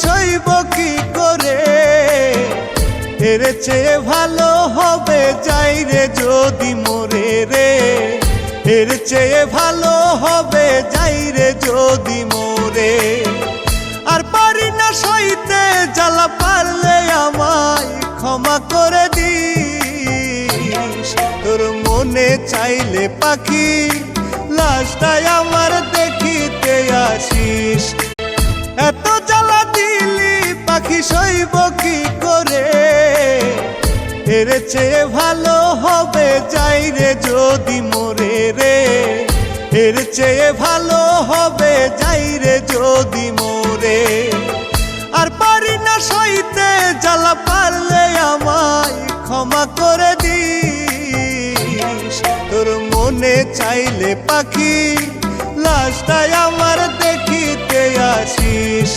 সইব কি করে, এর চেয়ে ভালো হবে যাই রে যদি মরে রে, এর চেয়ে ভালো হবে যাই রে যদি মরে। আর পারি না সইতে জ্বালা, পারলে আমায় ক্ষমা করে দিস। তোর মনে চাইলে পাখি লাশটাই আমার দেখিতে আসিস। এত জ্বালা দিলি পাখি সইব কি করে, এর চেয়ে ভালো হবে যাই রে যদি মরে রে, এর চেয়ে ভালো হবে যাই রে যদি মরে। আর পারি না সইতে জ্বালা, পারলে আমায় ক্ষমা করে দিস। তোর মনে চাইলে পাখি লাশটাই আমার দেখিতে আসিস।